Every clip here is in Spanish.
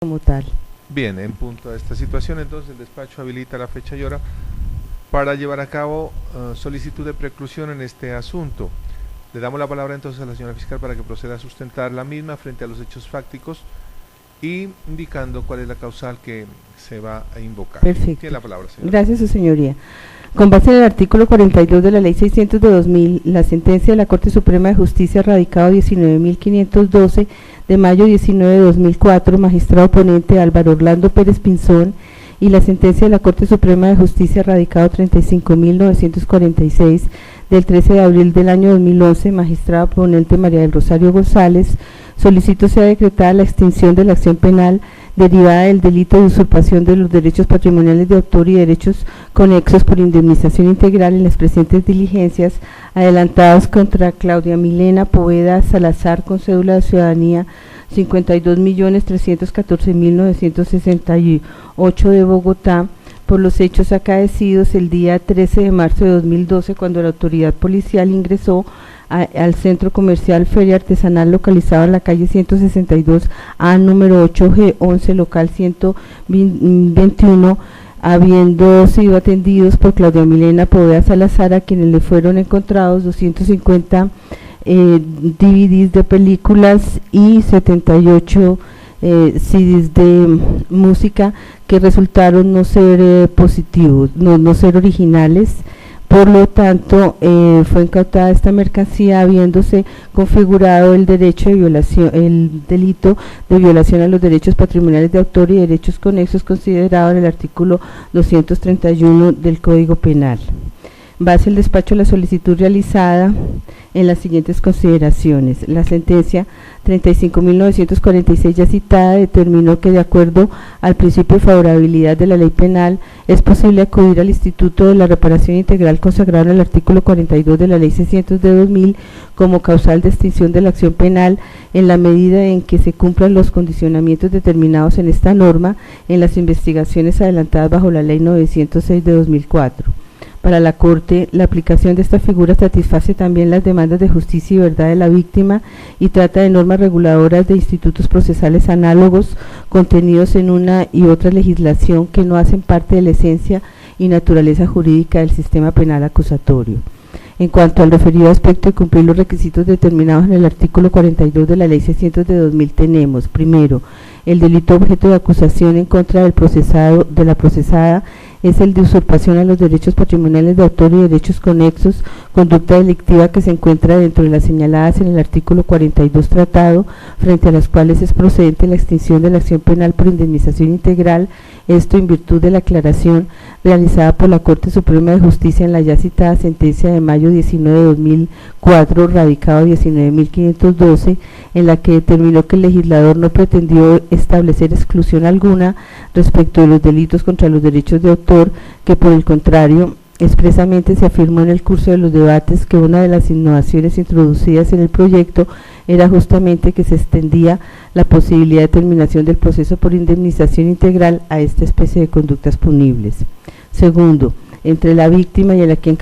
como tal. Bien, en punto a esta situación, entonces el despacho habilita la fecha y hora para llevar a cabo solicitud de preclusión en este asunto. Le damos la palabra entonces a la señora fiscal para que proceda a sustentar la misma frente a los hechos fácticos y indicando cuál es la causal que se va a invocar. Perfecto. Tiene la palabra, señora. Gracias, su señoría. Con base en el artículo 42 de la Ley 600 de 2000, la sentencia de la Corte Suprema de Justicia radicado 19.512 de mayo 19 de 2004, magistrado ponente Álvaro Orlando Pérez Pinzón, y la sentencia de la Corte Suprema de Justicia radicado 35.946 del 13 de abril del año 2011, magistrado ponente María del Rosario González, solicito sea decretada la extinción de la acción penal derivada del delito de usurpación de los derechos patrimoniales de autor y derechos conexos por indemnización integral en las presentes diligencias adelantadas contra Claudia Milena Poveda Salazar con cédula de ciudadanía 52.314.968 de Bogotá, por los hechos acaecidos el día 13 de marzo de 2012, cuando la autoridad policial ingresó al centro comercial Feria Artesanal localizado en la calle 162A número 8G11 local 121, habiendo sido atendidos por Claudia Milena Poveda Salazar, a quienes le fueron encontrados 250 DVDs de películas y 78 CDs de música que resultaron no ser positivos, no ser originales. Por lo tanto, fue incautada esta mercancía habiéndose configurado el derecho de violación, el delito de violación a los derechos patrimoniales de autor y derechos conexos considerado en el artículo 231 del Código Penal. Base el despacho la solicitud realizada en las siguientes consideraciones. La sentencia 35.946 ya citada determinó que de acuerdo al principio de favorabilidad de la ley penal es posible acudir al Instituto de la Reparación Integral consagrado en el artículo 42 de la Ley 600 de 2000 como causal de extinción de la acción penal en la medida en que se cumplan los condicionamientos determinados en esta norma en las investigaciones adelantadas bajo la Ley 906 de 2004. Para la Corte, la aplicación de esta figura satisface también las demandas de justicia y verdad de la víctima y trata de normas reguladoras de institutos procesales análogos contenidos en una y otra legislación que no hacen parte de la esencia y naturaleza jurídica del sistema penal acusatorio. En cuanto al referido aspecto de cumplir los requisitos determinados en el artículo 42 de la Ley 600 de 2000 tenemos, primero, el delito objeto de acusación en contra del procesado, de la procesada, es el de usurpación a los derechos patrimoniales de autor y derechos conexos, conducta delictiva que se encuentra dentro de las señaladas en el artículo 42 tratado, frente a las cuales es procedente la extinción de la acción penal por indemnización integral, esto en virtud de la aclaración realizada por la Corte Suprema de Justicia en la ya citada sentencia de mayo 19 de 2004, radicado 19.512, en la que determinó que el legislador no pretendió establecer exclusión alguna respecto de los delitos contra los derechos de autor, que por el contrario expresamente se afirmó en el curso de los debates que una de las innovaciones introducidas en el proyecto era justamente que se extendía la posibilidad de terminación del proceso por indemnización integral a esta especie de conductas punibles. Segundo, entre la víctima y la que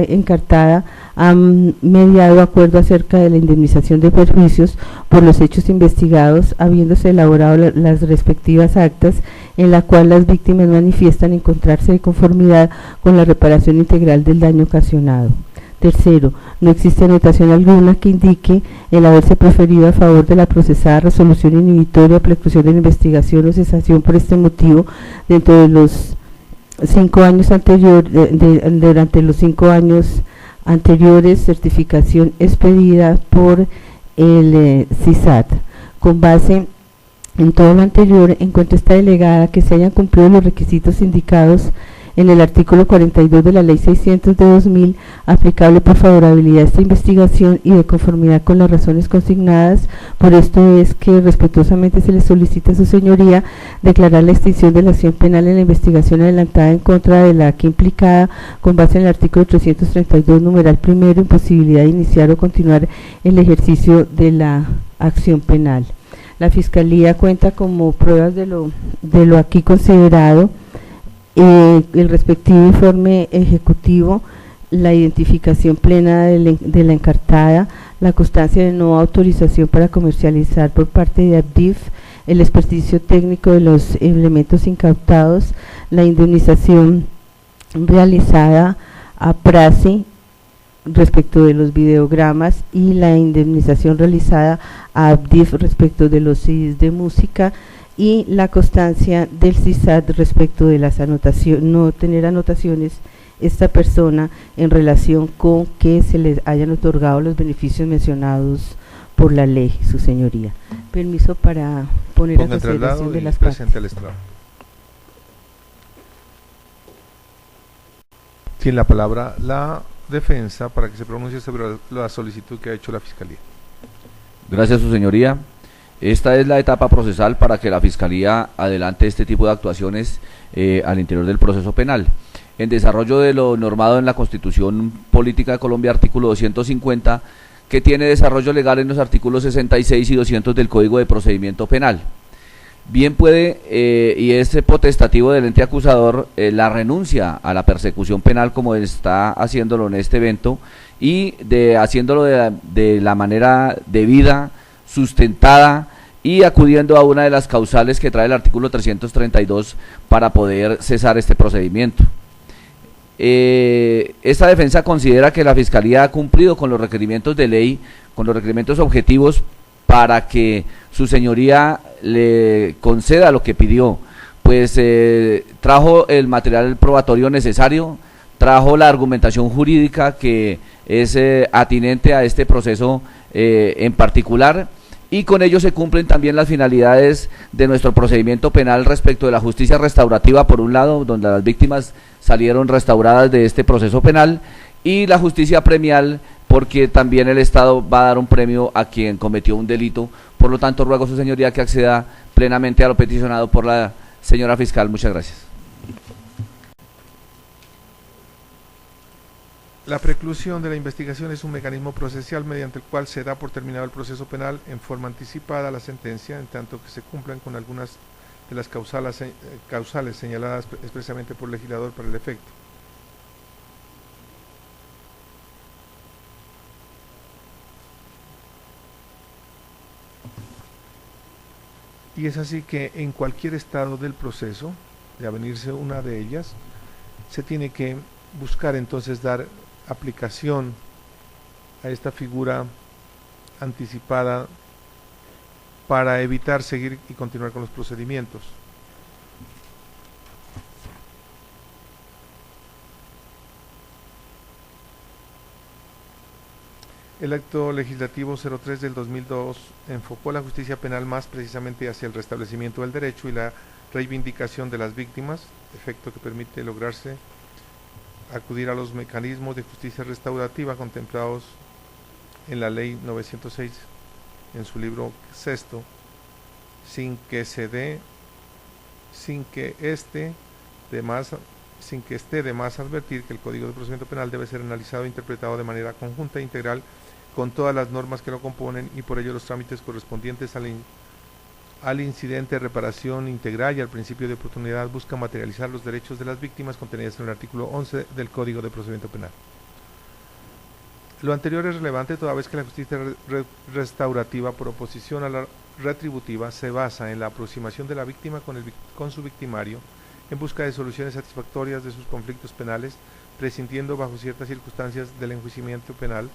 encartada han mediado acuerdo acerca de la indemnización de perjuicios por los hechos investigados, habiéndose elaborado las respectivas actas en la cual las víctimas manifiestan encontrarse de conformidad con la reparación integral del daño ocasionado. Tercero, no existe anotación alguna que indique el haberse proferido a favor de la procesada resolución inhibitoria, preclusión de la investigación o cesación por este motivo dentro de los 5 años anteriores, durante los 5 años anteriores, certificación expedida por el CISAT. Con base en todo lo anterior, encuentra esta delegada que se hayan cumplido los requisitos indicados en el artículo 42 de la Ley 600 de 2000, aplicable por favorabilidad a esta investigación y de conformidad con las razones consignadas. Por esto es que respetuosamente se le solicita a su señoría declarar la extinción de la acción penal en la investigación adelantada en contra de la aquí implicada, con base en el artículo 332, numeral primero, imposibilidad de iniciar o continuar el ejercicio de la acción penal. La Fiscalía cuenta como pruebas de lo aquí considerado el respectivo informe ejecutivo, la identificación plena de la encartada, la constancia de no autorización para comercializar por parte de ABDIF el experticio técnico de los elementos incautados, la indemnización realizada a Prasi respecto de los videogramas y la indemnización realizada a Abdif respecto de los CDs de música, y la constancia del CISAT respecto de las anotaciones, no tener anotaciones esta persona en relación con que se les hayan otorgado los beneficios mencionados por la ley, su señoría. Permiso para poner a consideración de las partes. Tiene la palabra la defensa para que se pronuncie sobre la solicitud que ha hecho la Fiscalía. Gracias, su señoría. Esta es la etapa procesal para que la Fiscalía adelante este tipo de actuaciones al interior del proceso penal. En desarrollo de lo normado en la Constitución Política de Colombia, artículo 250, que tiene desarrollo legal en los artículos 66 y 200 del Código de Procedimiento Penal. Bien puede, y es potestativo del ente acusador, la renuncia a la persecución penal como está haciéndolo en este evento, y haciéndolo de la manera debida, sustentada, y acudiendo a una de las causales que trae el artículo 332 para poder cesar este procedimiento. Esta defensa considera que la Fiscalía ha cumplido con los requerimientos de ley, con los requerimientos objetivos para que su señoría le conceda lo que pidió, pues trajo el material probatorio necesario, trajo la argumentación jurídica que es atinente a este proceso en particular, y con ello se cumplen también las finalidades de nuestro procedimiento penal respecto de la justicia restaurativa, por un lado, donde las víctimas salieron restauradas de este proceso penal, y la justicia premial, porque también el Estado va a dar un premio a quien cometió un delito. Por lo tanto, ruego a su señoría que acceda plenamente a lo peticionado por la señora fiscal. Muchas gracias. La preclusión de la investigación es un mecanismo procesal mediante el cual se da por terminado el proceso penal en forma anticipada la sentencia, en tanto que se cumplan con algunas de las causales señaladas expresamente por el legislador para el efecto. Y es así que en cualquier estado del proceso, de avenirse una de ellas, se tiene que buscar entonces dar aplicación a esta figura anticipada para evitar seguir y continuar con los procedimientos. El acto legislativo 03 del 2002 enfocó la justicia penal más precisamente hacia el restablecimiento del derecho y la reivindicación de las víctimas, efecto que permite lograrse acudir a los mecanismos de justicia restaurativa contemplados en la ley 906 en su libro sexto, sin que esté de más advertir que el Código de Procedimiento Penal debe ser analizado e interpretado de manera conjunta e integral con todas las normas que lo componen, y por ello los trámites correspondientes al incidente de reparación integral y al principio de oportunidad busca materializar los derechos de las víctimas contenidos en el artículo 11 del Código de Procedimiento Penal. Lo anterior es relevante toda vez que la justicia restaurativa, por oposición a la retributiva, se basa en la aproximación de la víctima con su victimario en busca de soluciones satisfactorias de sus conflictos penales, prescindiendo bajo ciertas circunstancias del enjuiciamiento penal,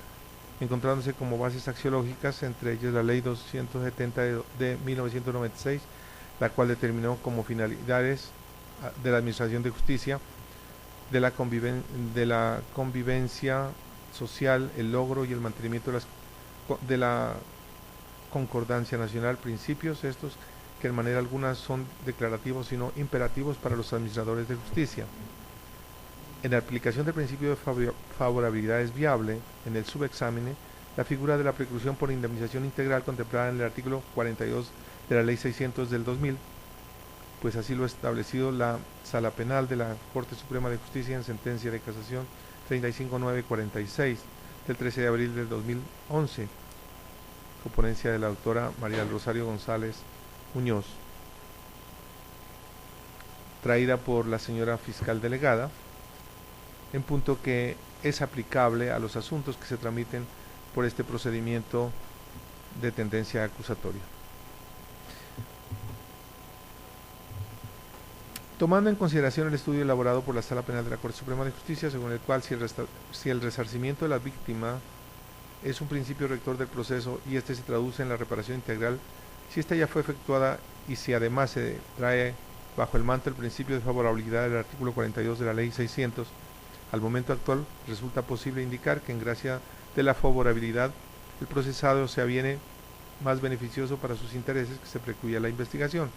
encontrándose como bases axiológicas, entre ellas la Ley 270 de 1996, la cual determinó como finalidades de la Administración de Justicia de la convivencia social, el logro y el mantenimiento de la concordancia nacional, principios estos que en manera alguna son declarativos sino imperativos para los administradores de justicia. En la aplicación del principio de favorabilidad es viable, en el subexámine, la figura de la preclusión por indemnización integral contemplada en el artículo 42 de la Ley 600 del 2000, pues así lo ha establecido la Sala Penal de la Corte Suprema de Justicia en sentencia de casación 35946 del 13 de abril del 2011, con ponencia de la doctora María del Rosario González Muñoz, traída por la señora fiscal delegada, en punto que es aplicable a los asuntos que se tramiten por este procedimiento de tendencia acusatoria. Tomando en consideración el estudio elaborado por la Sala Penal de la Corte Suprema de Justicia, según el cual si el resarcimiento de la víctima es un principio rector del proceso y este se traduce en la reparación integral, si ésta ya fue efectuada y si además se trae bajo el manto el principio de favorabilidad del artículo 42 de la Ley 600, al momento actual resulta posible indicar que en gracia de la favorabilidad el procesado se aviene más beneficioso para sus intereses que se precluya la investigación.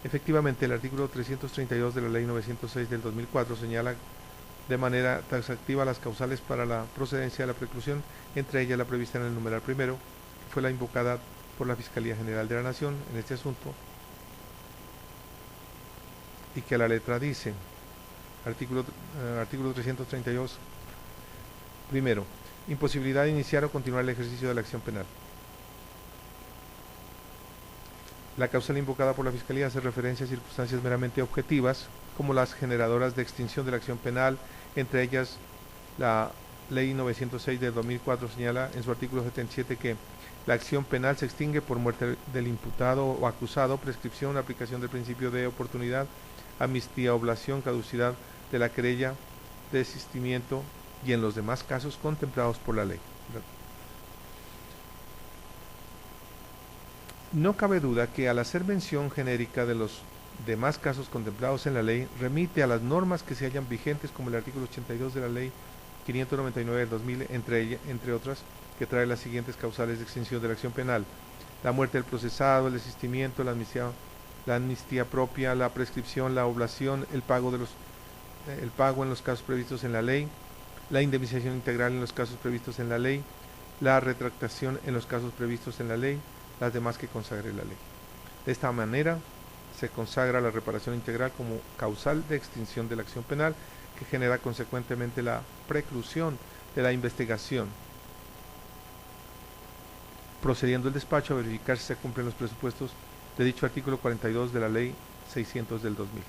Efectivamente, el artículo 332 de la Ley 906 del 2004 señala de manera taxativa las causales para la procedencia de la preclusión, entre ellas la prevista en el numeral primero, que fue la invocada por la Fiscalía General de la Nación en este asunto, y que a la letra dice, artículo 332, primero, imposibilidad de iniciar o continuar el ejercicio de la acción penal. La causal invocada por la Fiscalía hace referencia a circunstancias meramente objetivas, como las generadoras de extinción de la acción penal, entre ellas la Ley 906 de 2004 señala en su artículo 77 que la acción penal se extingue por muerte del imputado o acusado, prescripción, aplicación del principio de oportunidad, amnistía, oblación, caducidad de la querella, desistimiento y en los demás casos contemplados por la ley. No cabe duda que al hacer mención genérica de los demás casos contemplados en la ley, remite a las normas que se hallan vigentes como el artículo 82 de la Ley 599 del 2000, entre otras, que trae las siguientes causales de extinción de la acción penal: la muerte del procesado, el desistimiento, la amnistía propia, la prescripción, la oblación, el pago en los casos previstos en la ley, la indemnización integral en los casos previstos en la ley, la retractación en los casos previstos en la ley, las demás que consagre la ley. De esta manera se consagra la reparación integral como causal de extinción de la acción penal, que genera consecuentemente la preclusión de la investigación, procediendo el despacho a verificar si se cumplen los presupuestos de dicho artículo 42 de la Ley 600 del 2000.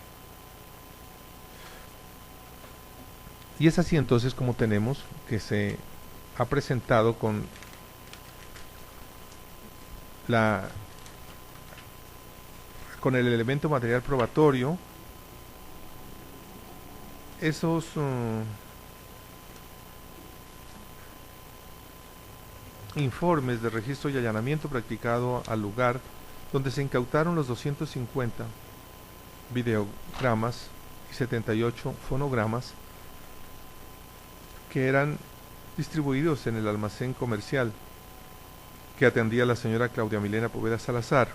Y es así entonces como tenemos que se ha presentado con el elemento material probatorio esos informes de registro y allanamiento practicado al lugar donde se incautaron los 250 videogramas y 78 fonogramas que eran distribuidos en el almacén comercial que atendía la señora Claudia Milena Poveda Salazar,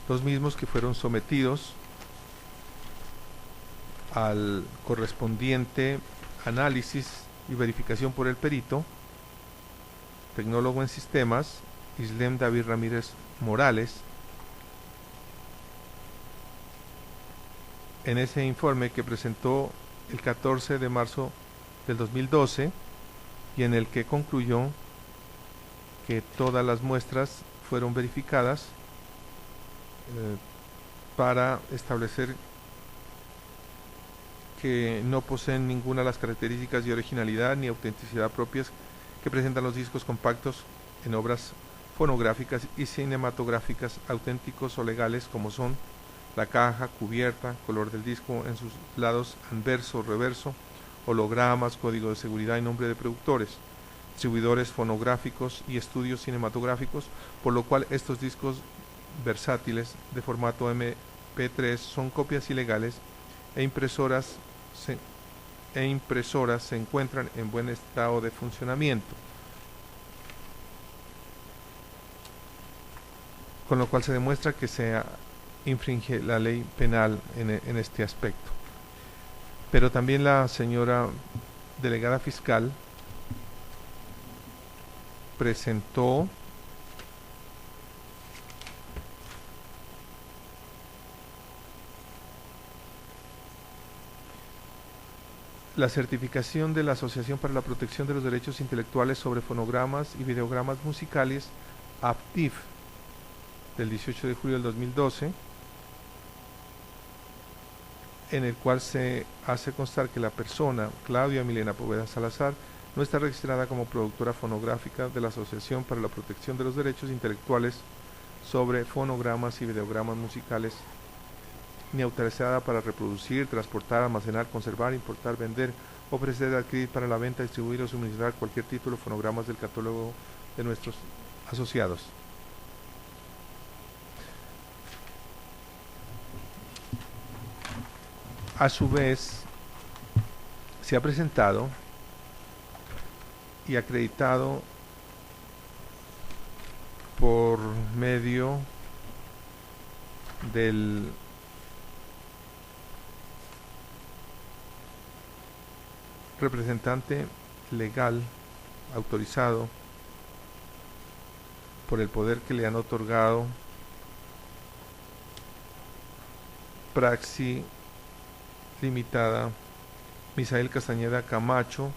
los mismos que fueron sometidos al correspondiente análisis y verificación por el perito, tecnólogo en sistemas, Islem David Ramírez Morales, en ese informe que presentó el 14 de marzo del 2012 y en el que concluyó que todas las muestras fueron verificadas para establecer que no poseen ninguna de las características de originalidad ni autenticidad propias que presentan los discos compactos en obras fonográficas y cinematográficas auténticos o legales, como son la caja, cubierta, color del disco en sus lados anverso, reverso, hologramas, código de seguridad y nombre de productores, distribuidores fonográficos y estudios cinematográficos, por lo cual estos discos versátiles de formato MP3 son copias ilegales e impresoras se encuentran en buen estado de funcionamiento, con lo cual se demuestra que se infringe la ley penal en este aspecto. Pero también la señora delegada fiscal presentó la certificación de la Asociación para la Protección de los Derechos Intelectuales sobre Fonogramas y Videogramas Musicales, APTIF, del 18 de julio del 2012, en el cual se hace constar que la persona, Claudia Milena Poveda Salazar, no está registrada como productora fonográfica de la Asociación para la Protección de los Derechos Intelectuales sobre fonogramas y videogramas musicales, ni autorizada para reproducir, transportar, almacenar, conservar, importar, vender, ofrecer, adquirir para la venta, distribuir o suministrar cualquier título, fonogramas del catálogo de nuestros asociados. A su vez, se ha presentado y acreditado por medio del representante legal autorizado por el poder que le han otorgado Praxi Limitada, Misael Castañeda Camacho,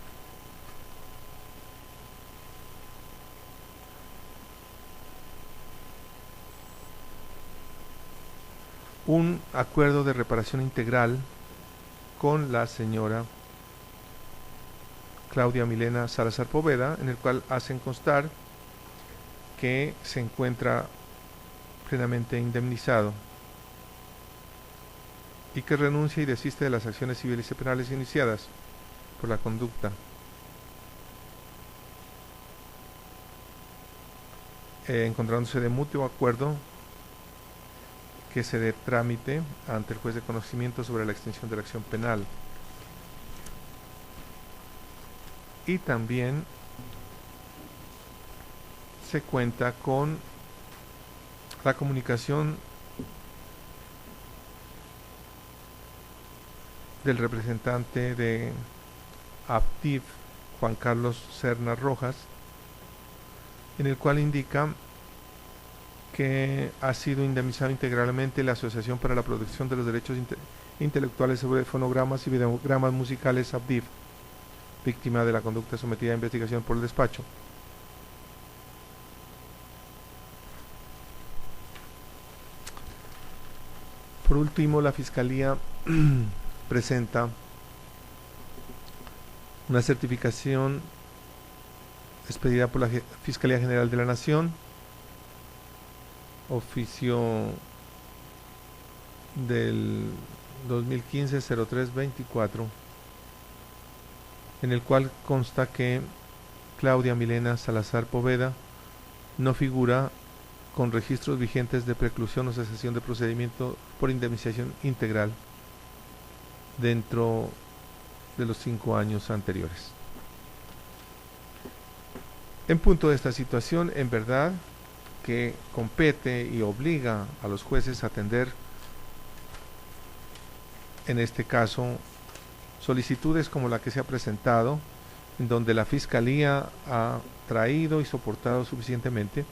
un acuerdo de reparación integral con la señora Claudia Milena Salazar Poveda, en el cual hacen constar que se encuentra plenamente indemnizado y que renuncia y desiste de las acciones civiles y penales iniciadas por la conducta. Encontrándose de mutuo acuerdo que se dé trámite ante el juez de conocimiento sobre la extinción de la acción penal. Y también se cuenta con la comunicación del representante de AFTIF, Juan Carlos Serna Rojas, en el cual indica que ha sido indemnizado integralmente la Asociación para la Protección de los Derechos Intelectuales sobre Fonogramas y Videogramas Musicales AFDIF, víctima de la conducta sometida a investigación por el despacho. Por último, la Fiscalía presenta una certificación expedida por la Fiscalía General de la Nación, oficio del 2015-03-24, en el cual consta que Claudia Milena Salazar Poveda no figura con registros vigentes de preclusión o cesación de procedimiento por indemnización integral dentro de los 5 años anteriores. En punto de esta situación, en verdad que compete y obliga a los jueces a atender, en este caso, solicitudes como la que se ha presentado, en donde la Fiscalía ha traído y soportado suficientemente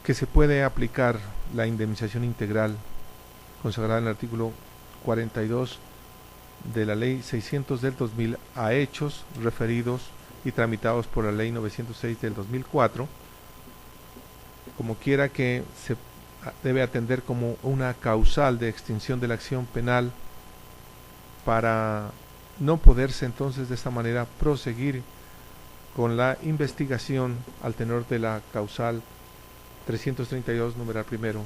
que se puede aplicar la indemnización integral consagrada en el artículo 42 de la Ley 600 del 2000 a hechos referidos y tramitados por la Ley 906 del 2004, como quiera que se debe atender como una causal de extinción de la acción penal para no poderse entonces de esta manera proseguir con la investigación al tenor de la causal 332 numeral primero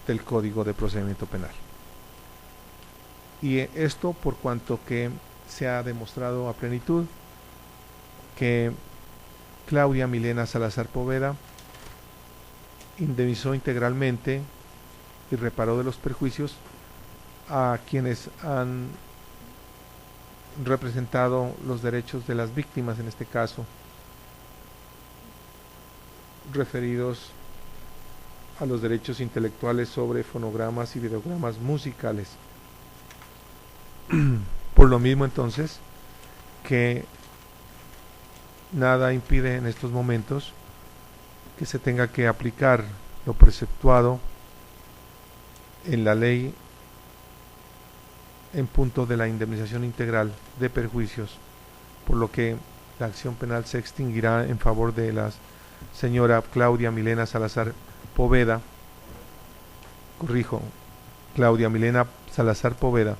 del Código de Procedimiento Penal. Y esto por cuanto que se ha demostrado a plenitud que Claudia Milena Salazar Poveda indemnizó integralmente y reparó de los perjuicios a quienes han representado los derechos de las víctimas, en este caso referidos a los derechos intelectuales sobre fonogramas y videogramas musicales. Por lo mismo entonces que nada impide en estos momentos que se tenga que aplicar lo preceptuado en la ley en punto de la indemnización integral de perjuicios, por lo que la acción penal se extinguirá en favor de la señora Claudia Milena Salazar Poveda, Claudia Milena Salazar Poveda,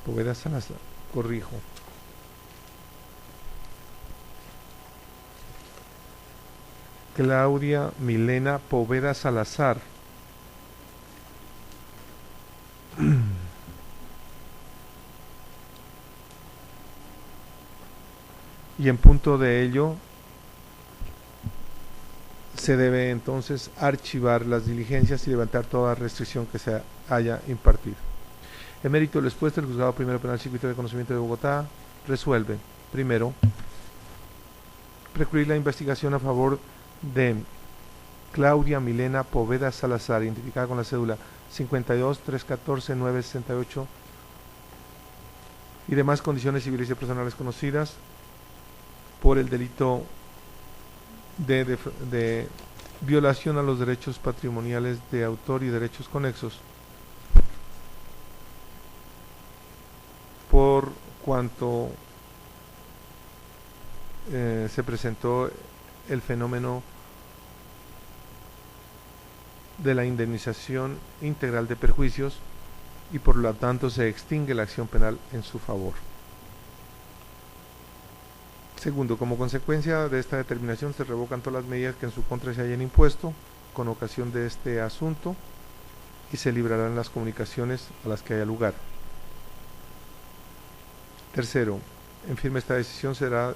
Poveda Salazar, corrijo. Claudia Milena Poveda Salazar. Y en punto de ello se debe entonces archivar las diligencias y levantar toda restricción que se haya impartido. En mérito del expuesto, el Juzgado Primero Penal Circuito de Conocimiento de Bogotá resuelve, primero, precluir la investigación a favor de Claudia Milena Poveda Salazar, identificada con la cédula 52-314-968 y demás condiciones civiles y personales conocidas por el delito de violación a los derechos patrimoniales de autor y derechos conexos, por cuanto se presentó el fenómeno de la indemnización integral de perjuicios y por lo tanto se extingue la acción penal en su favor. Segundo, como consecuencia de esta determinación se revocan todas las medidas que en su contra se hayan impuesto con ocasión de este asunto y se librarán las comunicaciones a las que haya lugar. Tercero, en firme esta decisión será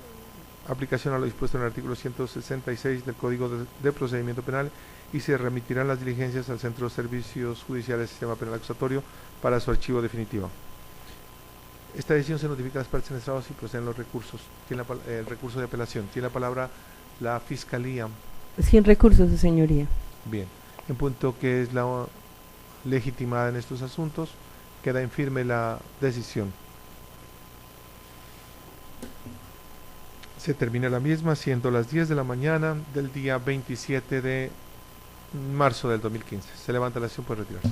aplicación a lo dispuesto en el artículo 166 del Código de Procedimiento Penal y se remitirán las diligencias al Centro de Servicios Judiciales del Sistema Penal Acusatorio para su archivo definitivo. Esta decisión se notifica a las partes interesadas y proceden los recursos. Tiene el recurso de apelación. Tiene la palabra la Fiscalía. Sin recursos, su señoría. Bien. En punto que es la legitimada en estos asuntos, queda en firme la decisión. Se termina la misma siendo las 10 de la mañana del día 27 de marzo del 2015. Se levanta la sesión, puede retirarse.